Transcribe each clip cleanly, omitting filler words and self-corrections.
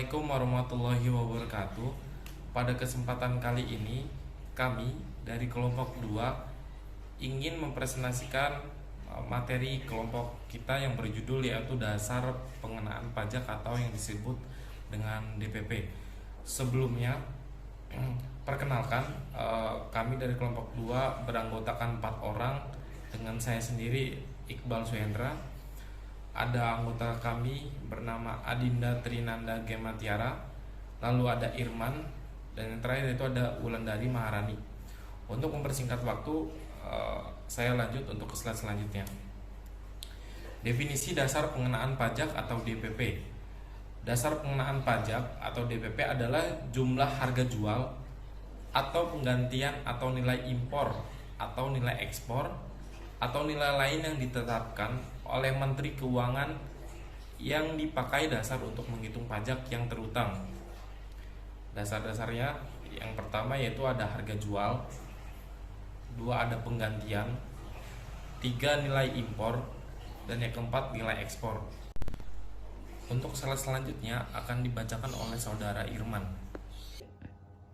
Assalamualaikum warahmatullahi wabarakatuh. Pada kesempatan kali ini, kami dari kelompok 2 ingin mempresentasikan materi kelompok kita yang berjudul yaitu dasar pengenaan pajak atau yang disebut dengan DPP. Sebelumnya, perkenalkan, kami dari kelompok 2 beranggotakan 4 orang dengan saya sendiri Iqbal Suhendra. Ada anggota kami bernama Adinda Trinanda Gematiara, lalu ada Irman, dan yang terakhir itu ada Wulandari Maharani. Untuk mempersingkat waktu, saya lanjut untuk ke slide selanjutnya. Definisi dasar pengenaan pajak atau DPP. Dasar pengenaan pajak atau DPP adalah jumlah harga jual atau penggantian atau nilai impor atau nilai ekspor atau nilai lain yang ditetapkan oleh Menteri Keuangan yang dipakai dasar untuk menghitung pajak yang terutang. Dasar-dasarnya yang pertama yaitu ada harga jual, 2 ada penggantian, 3 nilai impor, dan yang keempat nilai ekspor. Untuk slide selanjutnya akan dibacakan oleh saudara Irman.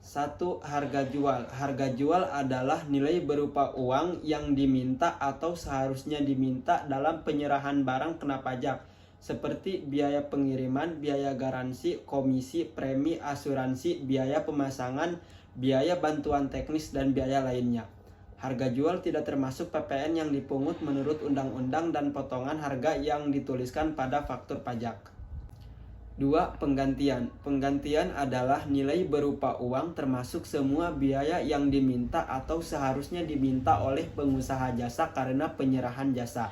1. Harga jual. Harga jual adalah nilai berupa uang yang diminta atau seharusnya diminta dalam penyerahan barang kena pajak, seperti biaya pengiriman, biaya garansi, komisi, premi, asuransi, biaya pemasangan, biaya bantuan teknis, dan biaya lainnya. Harga jual tidak termasuk PPN yang dipungut menurut undang-undang dan potongan harga yang dituliskan pada faktur pajak. 2. Penggantian. Penggantian adalah nilai berupa uang termasuk semua biaya yang diminta atau seharusnya diminta oleh pengusaha jasa karena penyerahan jasa.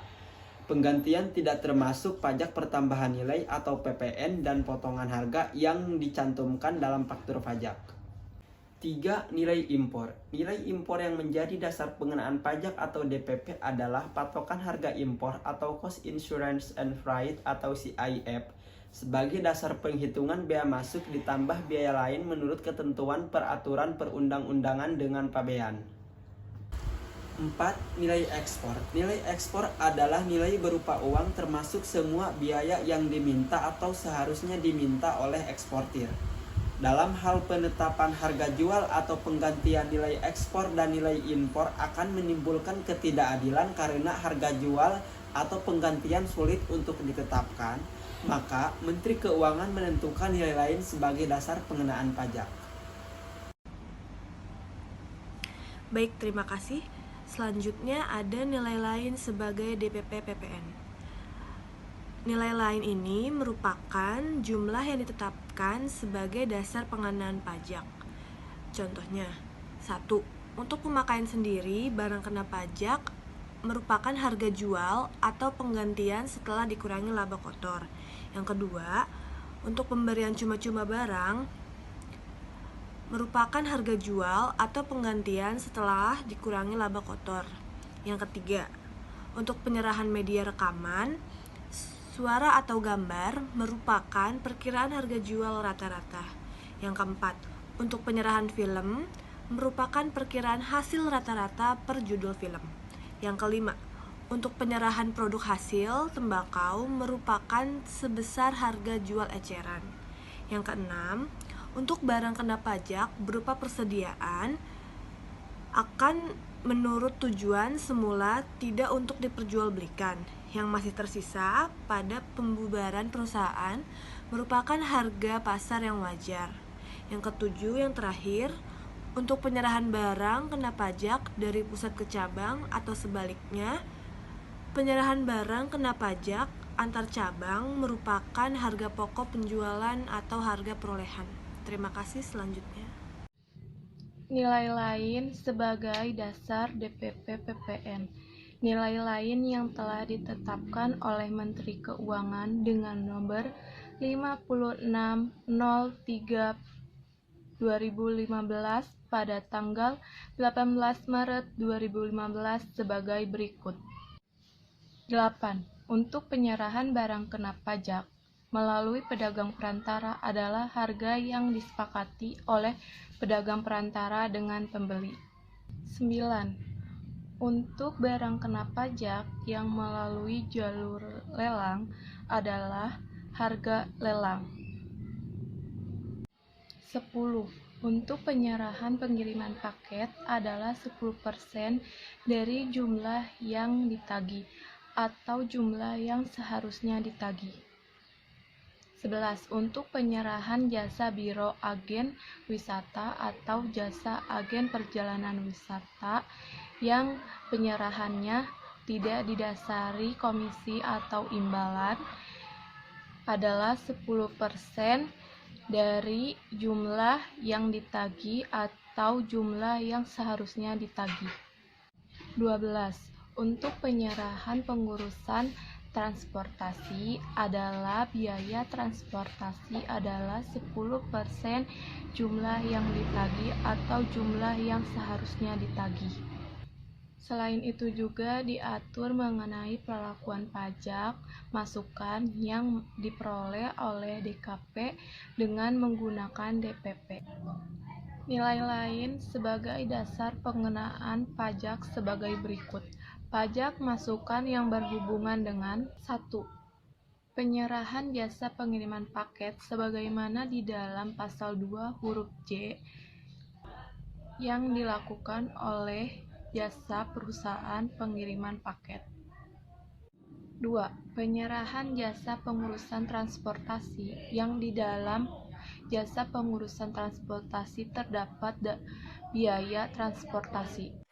Penggantian tidak termasuk pajak pertambahan nilai atau PPN dan potongan harga yang dicantumkan dalam faktur pajak. 3. Nilai impor. Nilai impor yang menjadi dasar pengenaan pajak atau DPP adalah patokan harga impor atau Cost Insurance and Freight atau CIF sebagai dasar penghitungan biaya masuk ditambah biaya lain menurut ketentuan peraturan perundang-undangan dengan pabean. 4. Nilai ekspor. Nilai ekspor adalah nilai berupa uang termasuk semua biaya yang diminta atau seharusnya diminta oleh eksportir. Dalam hal penetapan harga jual atau penggantian, nilai ekspor dan nilai impor akan menimbulkan ketidakadilan karena harga jual atau penggantian sulit untuk ditetapkan, maka Menteri Keuangan menentukan nilai lain sebagai dasar pengenaan pajak. Baik, terima kasih. Selanjutnya ada nilai lain sebagai DPP PPN. Nilai lain ini merupakan jumlah yang ditetapkan sebagai dasar pengenaan pajak. Contohnya, 1. Untuk pemakaian sendiri, barang kena pajak merupakan harga jual atau penggantian setelah dikurangi laba kotor. Yang kedua, untuk pemberian cuma-cuma barang merupakan harga jual atau penggantian setelah dikurangi laba kotor. Yang ketiga, untuk penyerahan media rekaman, suara atau gambar merupakan perkiraan harga jual rata-rata. Yang keempat, untuk penyerahan film merupakan perkiraan hasil rata-rata per judul film. Yang kelima, untuk penyerahan produk hasil tembakau merupakan sebesar harga jual eceran. Yang keenam, untuk barang kena pajak berupa persediaan akan menurut tujuan semula tidak untuk diperjualbelikan. Yang masih tersisa pada pembubaran perusahaan merupakan harga pasar yang wajar. Yang ketujuh, yang terakhir, untuk penyerahan barang kena pajak dari pusat ke cabang atau sebaliknya, penyerahan barang kena pajak antar cabang merupakan harga pokok penjualan atau harga perolehan. Terima kasih. Selanjutnya, nilai lain sebagai dasar DPP PPN. Nilai lain yang telah ditetapkan oleh Menteri Keuangan dengan nomor 5603/2015 pada tanggal 18 Maret 2015 sebagai berikut. 8. Untuk penyerahan barang kena pajak melalui pedagang perantara adalah harga yang disepakati oleh pedagang perantara dengan pembeli. 9. Untuk barang kena pajak yang melalui jalur lelang adalah harga lelang. 10. Untuk penyerahan pengiriman paket adalah 10% dari jumlah yang ditagih atau jumlah yang seharusnya ditagih. 11. Untuk penyerahan jasa biro agen wisata atau jasa agen perjalanan wisata yang penyerahannya tidak didasari komisi atau imbalan adalah 10% dari jumlah yang ditagih atau jumlah yang seharusnya ditagih. 12. Untuk penyerahan pengurusan transportasi adalah biaya transportasi adalah 10% jumlah yang ditagih atau jumlah yang seharusnya ditagih. Selain itu juga diatur mengenai perlakuan pajak masukan yang diperoleh oleh DKP dengan menggunakan DPP. Nilai lain sebagai dasar pengenaan pajak sebagai berikut. Pajak masukan yang berhubungan dengan 1. Penyerahan jasa pengiriman paket sebagaimana di dalam pasal 2 huruf J yang dilakukan oleh jasa perusahaan pengiriman paket. 2. Penyerahan jasa pengurusan transportasi yang di dalam jasa pengurusan transportasi terdapat biaya transportasi.